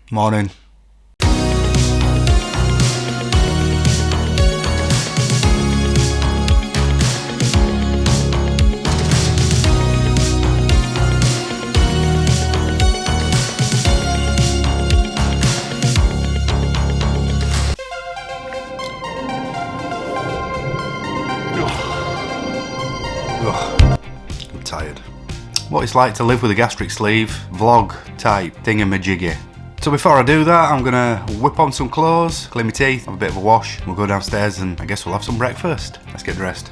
Morning. I'm tired. What it's like to live with a gastric sleeve, vlog type thingamajiggy. So before I do that, I'm gonna whip on some clothes, clean my teeth, have a bit of a wash, we'll go downstairs and I guess we'll have some breakfast. Let's get dressed.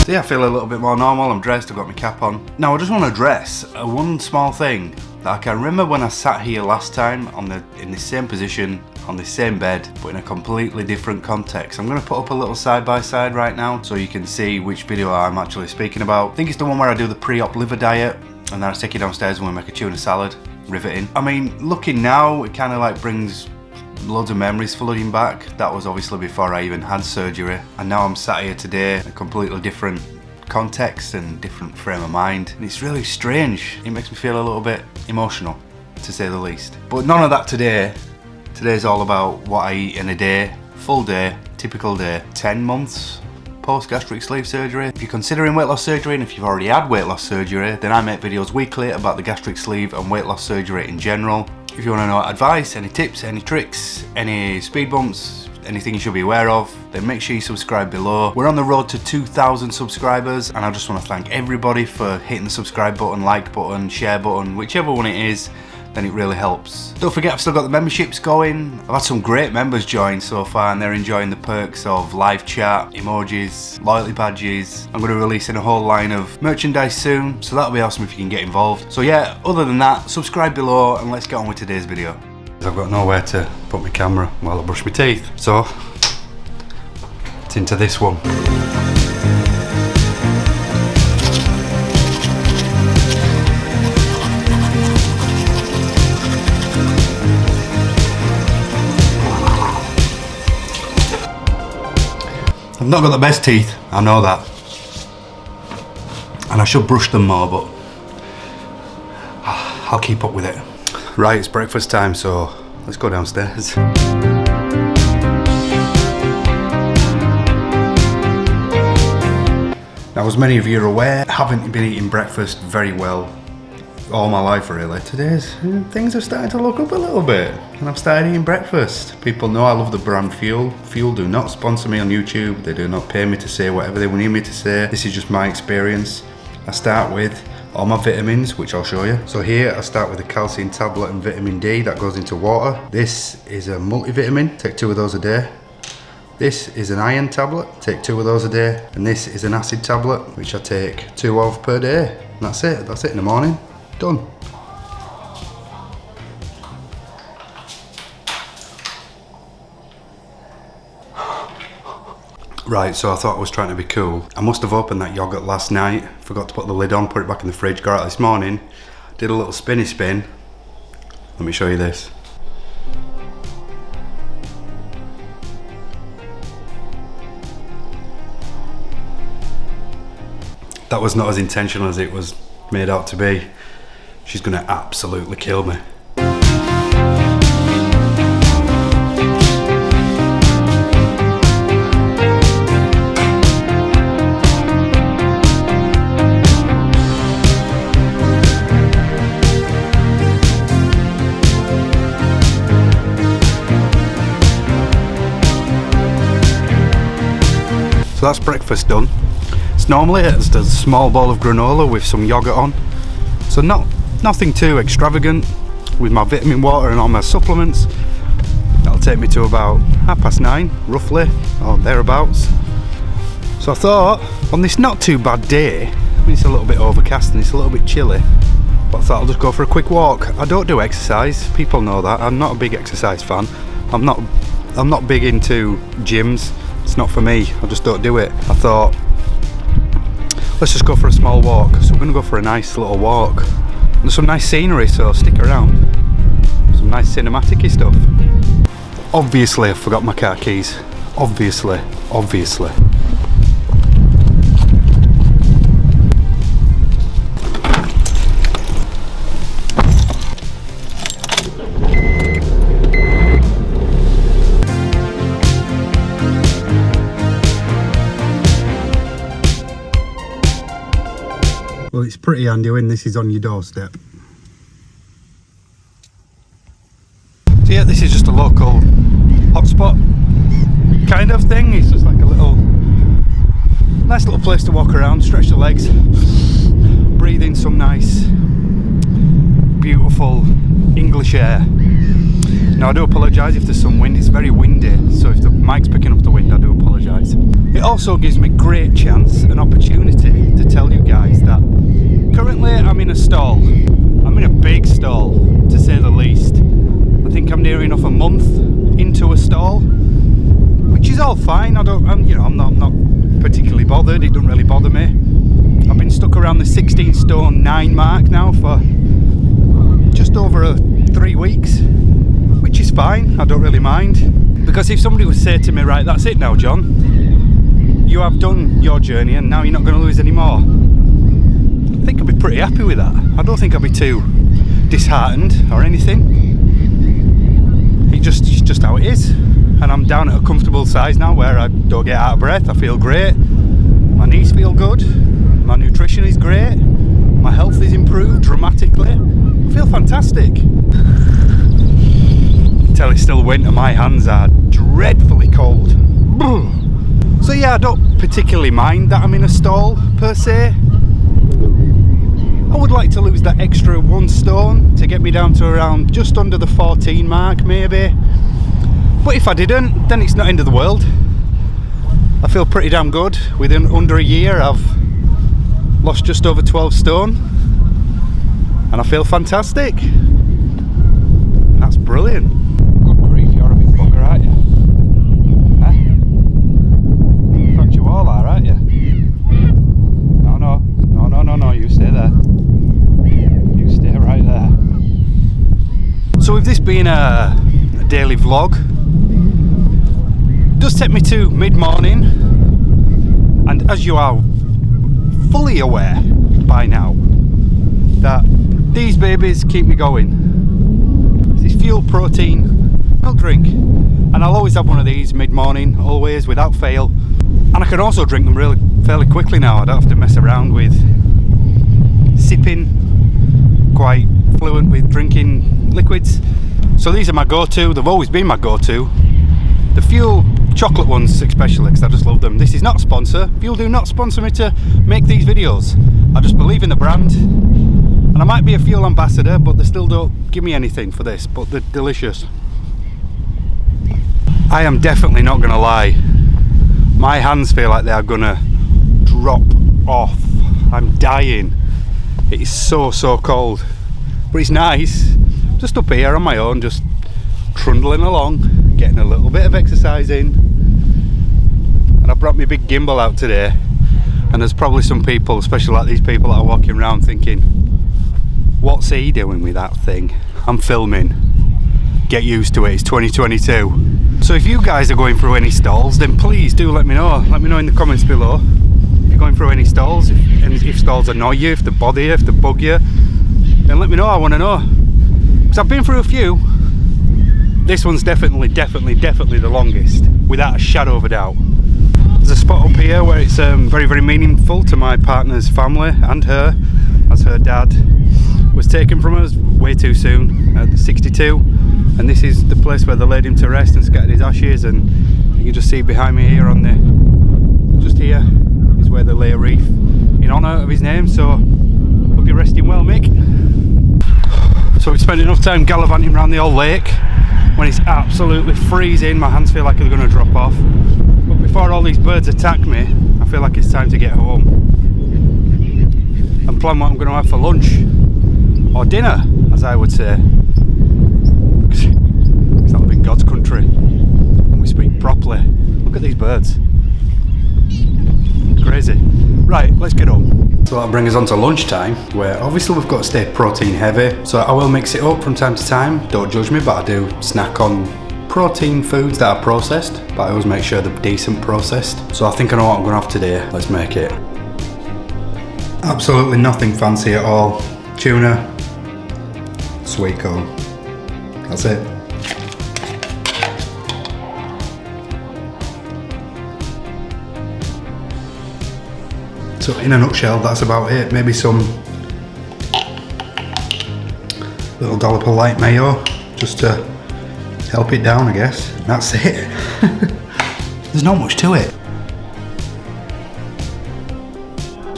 So yeah, I feel a little bit more normal, I'm dressed, I've got my cap on. Now I just want to address one small thing that I can remember when I sat here last time in the same position, on the same bed, but in a completely different context. I'm going to put up a little side by side right now so you can see which video I'm actually speaking about. I think it's the one where I do the pre-op liver diet and then I take you downstairs and we make a tuna salad, riveting. I mean, looking now, it kind of like brings loads of memories flooding back. That was obviously before I even had surgery, and now I'm sat here today in a completely different context and different frame of mind, and it's really strange. It makes me feel a little bit emotional, to say the least. But none of that today. Today's all about what I eat in a day, full day, typical day. 10 months post gastric sleeve surgery. If you're considering weight loss surgery and if you've already had weight loss surgery, then I make videos weekly about the gastric sleeve and weight loss surgery in general. If you want to know advice, any tips, any tricks, any speed bumps, anything you should be aware of, then make sure you subscribe below. We're on the road to 2,000 subscribers, and I just want to thank everybody for hitting the subscribe button, like button, share button, whichever one it is, then it really helps. Don't forget, I've still got the memberships going. I've had some great members join so far and they're enjoying the perks of live chat, emojis, loyalty badges. I'm going to be releasing a whole line of merchandise soon, so that'll be awesome if you can get involved. So yeah, other than that, subscribe below and let's get on with today's video. I've got nowhere to put my camera while I brush my teeth, so it's into this one. I've not got the best teeth, I know that. And I should brush them more, but I'll keep up with it. Right, it's breakfast time, so let's go downstairs. Now, as many of you are aware, I haven't been eating breakfast very well all my life really. Today's things are starting to look up a little bit and I've started eating breakfast. People know I love the brand Fuel. Fuel do not sponsor me on YouTube. They do not pay me to say whatever they need me to say. This is just my experience. I start with all my vitamins, which I'll show you. So here I start with a calcium tablet and vitamin D that goes into water. This is a multivitamin, take 2 of those a day. This is an iron tablet, take 2 of those a day. And this is an acid tablet, which I take 2 of per day. And that's it in the morning. Done. Right, so I thought I was trying to be cool. I must have opened that yogurt last night, forgot to put the lid on, put it back in the fridge, got out this morning, did a little spinny spin. Let me show you this. That was not as intentional as it was made out to be. She's gonna absolutely kill me. So that's breakfast done. It's normally it's a small bowl of granola with some yogurt on. So nothing too extravagant, with my vitamin water and all my supplements. That'll take me to about 9:30 roughly, or thereabouts. So I thought, on this not too bad day, I mean it's a little bit overcast and it's a little bit chilly, but I thought I'll just go for a quick walk. I don't do exercise, people know that. I'm not a big exercise fan. I'm not big into gyms. It's not for me, I just don't do it. I thought, let's just go for a small walk. So we're gonna go for a nice little walk. There's some nice scenery, so stick around. Some nice cinematic-y stuff. Obviously I forgot my car keys. Obviously. Well, it's pretty handy when this is on your doorstep. So yeah, this is just a local hotspot kind of thing. It's just like a nice little place to walk around, stretch the legs, breathe in some nice, beautiful English air. Now I do apologise if there's some wind, it's very windy, so if the mic's picking up the wind I do apologise. It also gives me great chance and opportunity to tell you guys that currently I'm in a stall. I'm in a big stall, to say the least. I think I'm near enough a month into a stall, which is all fine. I'm not particularly bothered. It doesn't really bother me. I've been stuck around the 16 stone 9 mark now for just over 3 weeks, which is fine. I don't really mind, because if somebody would say to me, right, that's it now, John, you have done your journey and now you're not going to lose any more, I think I'd be pretty happy with that. I don't think I'd be too disheartened or anything. It's just how it is, and I'm down at a comfortable size now where I don't get out of breath. I feel great, my knees feel good, my nutrition is great, my health is improved dramatically. I feel fantastic. Tell it's still winter, my hands are dreadfully cold. So yeah, I don't particularly mind that I'm in a stall per se. I would like to lose that extra 1 stone to get me down to around just under the 14 mark maybe, but if I didn't, then it's not end of the world. I feel pretty damn good. Within under a year I've lost just over 12 stone and I feel fantastic. That's brilliant. Good grief, you're a big bugger, aren't you? In fact, you all are, aren't you? No, you stay there. You stay right there. So with this being a daily vlog, it does take me to mid-morning, and as you are fully aware by now, that these babies keep me going. This is fuel protein milk drink, and I'll always have one of these mid-morning, always, without fail. And I can also drink them really fairly quickly now. I don't have to mess around with sipping, quite fluent with drinking liquids. So these are my go-to. They've always been my go-to. The Fuel chocolate ones especially, because I just love them. This is not a sponsor. Fuel do not sponsor me to make these videos. I just believe in the brand, and I might be a Fuel ambassador, but they still don't give me anything for this, but they're delicious. I am definitely not gonna lie, my hands feel like they are gonna drop off. I'm dying. It is so cold, but it's nice. Just up here on my own, just trundling along, getting a little bit of exercise in. And I brought my big gimbal out today, and there's probably some people, especially like these people that are walking around, thinking, what's he doing with that thing? I'm filming. Get used to it, it's 2022. So if you guys are going through any stalls, then please do let me know. Let me know in the comments below if you're going through any stalls, if stalls annoy you, if they bother you, if they bug you. Then let me know, I want to know. Because I've been through a few. This one's definitely the longest, without a shadow of a doubt. There's a spot up here where it's very meaningful to my partner's family and her, as her dad was taken from us way too soon at 62, and this is the place where they laid him to rest and scattered his ashes. And you can just see behind me here, just here is where they lay a wreath in honour of his name. So hope you're resting well, Mick. So we've spent enough time gallivanting around the old lake when it's absolutely freezing. My hands feel like they're going to drop off, but before all these birds attack me, I feel like it's time to get home and plan what I'm going to have for lunch, or dinner as I would say, because I live in God's country and we speak properly. Look at these birds, crazy. Right, let's get home. So that'll bring us on to lunchtime, where obviously we've got to stay protein heavy, so I will mix it up from time to time. Don't judge me, but I do snack on protein foods that are processed, but I always make sure they're decent processed. So I think I know what I'm going to have today. Let's make it. Absolutely nothing fancy at all. Tuna, sweet corn. That's it. So in a nutshell, that's about it. Maybe some little dollop of light mayo, just to help it down, I guess. That's it. There's not much to it.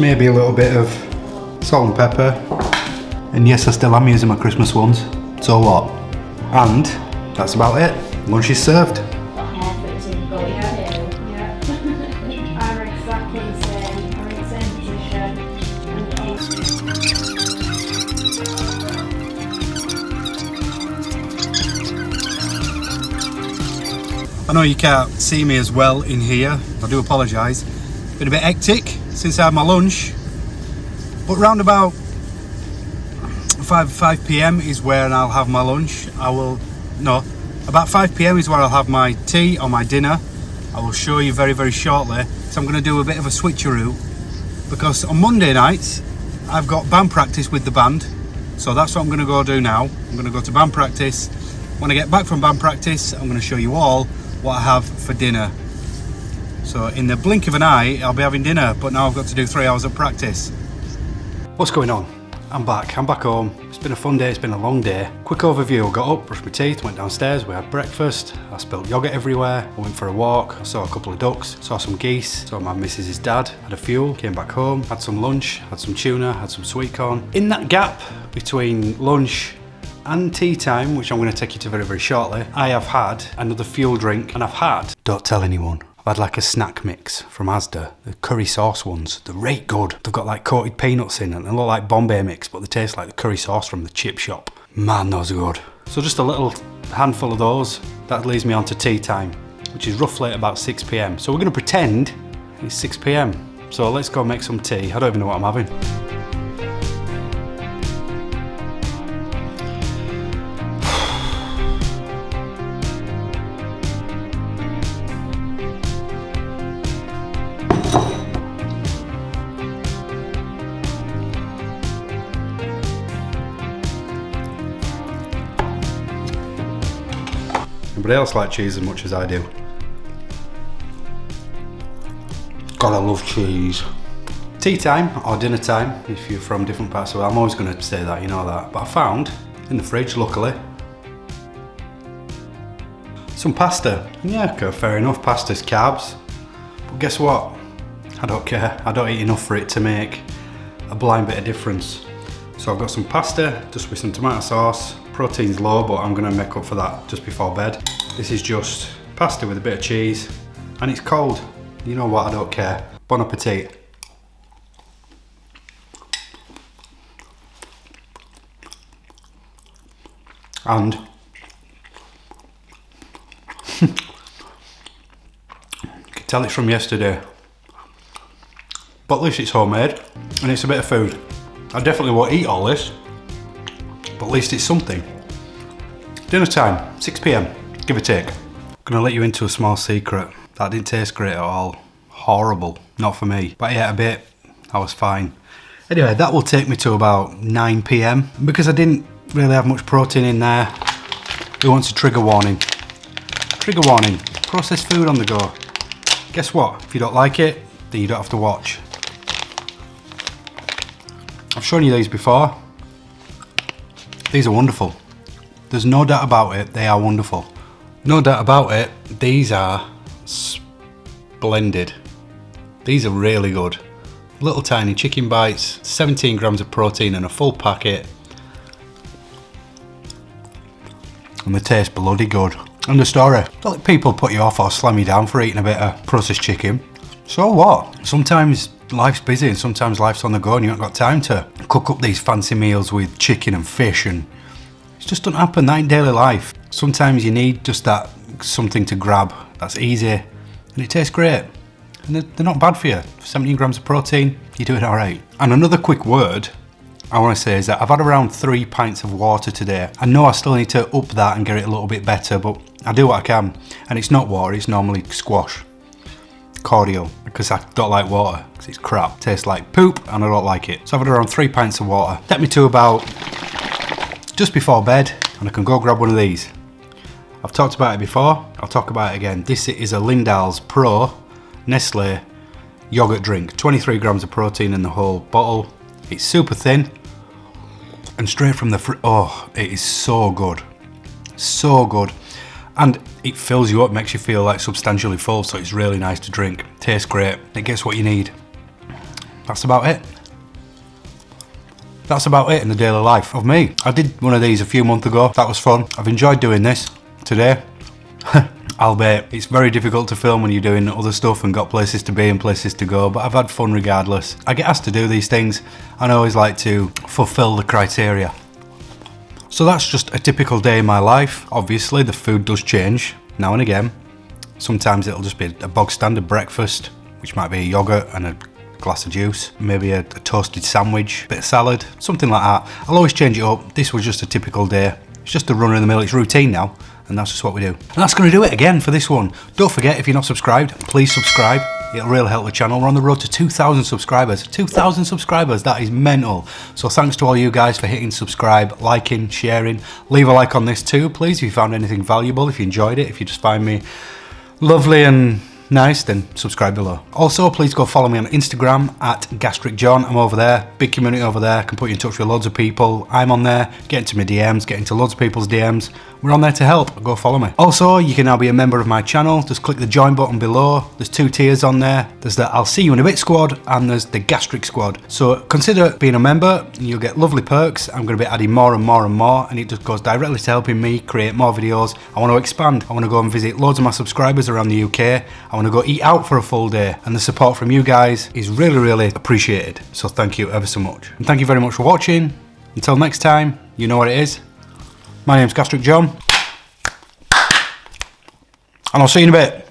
Maybe a little bit of salt and pepper. And yes, I still am using my Christmas ones. So what? And that's about it. Lunch is served. I know you can't see me as well in here, I do apologise. Been a bit hectic since I had my lunch, but round about 5 p.m. is where I'll have my lunch. About 5 p.m. is where I'll have my tea or my dinner. I will show you very, very shortly. So I'm going to do a bit of a switcheroo, because on Monday nights I've got band practice with the band. So that's what I'm going to go do now. I'm going to go to band practice. When I get back from band practice, I'm going to show you all what I have for dinner. So in the blink of an eye, I'll be having dinner, but now I've got to do 3 hours of practice. What's going on? I'm back home. It's been a fun day, it's been a long day. Quick overview, I got up, brushed my teeth, went downstairs, we had breakfast. I spilled yogurt everywhere, I went for a walk, I saw a couple of ducks, saw some geese, saw my missus's dad, had a fuel, came back home, had some lunch, had some tuna, had some sweet corn. In that gap between lunch and tea time, which I'm going to take you to very, very shortly, I have had another fuel drink, and I've had, don't tell anyone, I've had like a snack mix from Asda, the curry sauce ones. They're right good. They've got like coated peanuts in, and they look like Bombay mix, but they taste like the curry sauce from the chip shop. Man, those are good. So just a little handful of those. That leads me on to tea time, which is roughly about 6 p.m. So we're going to pretend it's 6 p.m. So let's go make some tea. I don't even know what I'm having. Nobody else like cheese as much as I do. God, I love cheese. Tea time or dinner time, if you're from different parts of the world, I'm always going to say that, you know that. But I found in the fridge, luckily, some pasta. Yeah, okay, fair enough, pasta's carbs. But guess what? I don't care. I don't eat enough for it to make a blind bit of difference. So I've got some pasta, just with some tomato sauce. Protein's low, but I'm going to make up for that just before bed. This is just pasta with a bit of cheese, and it's cold. You know what, I don't care. Bon appetit. And you can tell it's from yesterday, but at least it's homemade and it's a bit of food. I definitely won't eat all this, but at least it's something. Dinner time, 6 p.m, give or take. I'm gonna let you into a small secret. That didn't taste great at all. Horrible, not for me. But yeah, a bit, I was fine. Anyway, that will take me to about 9 p.m. Because I didn't really have much protein in there, who wants a trigger warning? Trigger warning, processed food on the go. Guess what, if you don't like it, then you don't have to watch. I've shown you these before. These are wonderful. There's no doubt about it, they are wonderful. No doubt about it, these are splendid. These are really good. Little tiny chicken bites, 17 grams of protein and a full packet. And they taste bloody good. And the story, don't let people put you off or slam you down for eating a bit of processed chicken. So what? Sometimes life's busy and sometimes life's on the go and you haven't got time to cook up these fancy meals with chicken and fish, and it just doesn't happen, that ain't daily life. Sometimes you need just that something to grab that's easy and it tastes great. And they're not bad for you. 17 grams of protein, you're doing alright. And another quick word I want to say is that I've had around 3 pints of water today. I know I still need to up that and get it a little bit better, but I do what I can. And it's not water, it's normally squash. Cordial, because I don't like water, because it's crap. Tastes like poop and I don't like it. So I've had around 3 pints of water. Take me to about just before bed and I can go grab one of these. I've talked about it before, I'll talk about it again. This is a Lindal's Pro Nestle yogurt drink. 23 grams of protein in the whole bottle. It's super thin and straight from the oh, it is so good. So good. And it fills you up, makes you feel like substantially full, so it's really nice to drink. Tastes great. It gets what you need. That's about it. That's about it in the daily life of me. I did one of these a few months ago. That was fun. I've enjoyed doing this today. Albeit, it's very difficult to film when you're doing other stuff and got places to be and places to go, but I've had fun regardless. I get asked to do these things and I always like to fulfill the criteria. So that's just a typical day in my life. Obviously, the food does change now and again. Sometimes it'll just be a bog standard breakfast, which might be a yogurt and a glass of juice, maybe a toasted sandwich, bit of salad, something like that. I'll always change it up. This was just a typical day. It's just a run of the mill, it's routine now, and that's just what we do. And that's going to do it again for this one. Don't forget, if you're not subscribed, please subscribe. It'll really help the channel. We're on the road to 2,000 subscribers. 2,000 subscribers, that is mental. So thanks to all you guys for hitting subscribe, liking, sharing. Leave a like on this too, please, if you found anything valuable, if you enjoyed it, if you just find me lovely and nice, then subscribe below. Also, please go follow me on Instagram at Gastric John. I'm over there, big community over there, can put you in touch with loads of people. I'm on there, get into my DMs, get into loads of people's DMs. We're on there to help, go follow me. Also, you can now be a member of my channel. Just click the join button below. There's 2 tiers on there. There's the I'll see you in a bit squad and there's the Gastric squad. So consider being a member and you'll get lovely perks. I'm going to be adding more and more and more, and it just goes directly to helping me create more videos. I want to expand. I want to go and visit loads of my subscribers around the UK. I want to go eat out for a full day, and the support from you guys is really, really appreciated. So thank you ever so much. And thank you very much for watching. Until next time, you know what it is. My name's Gastric John, and I'll see you in a bit.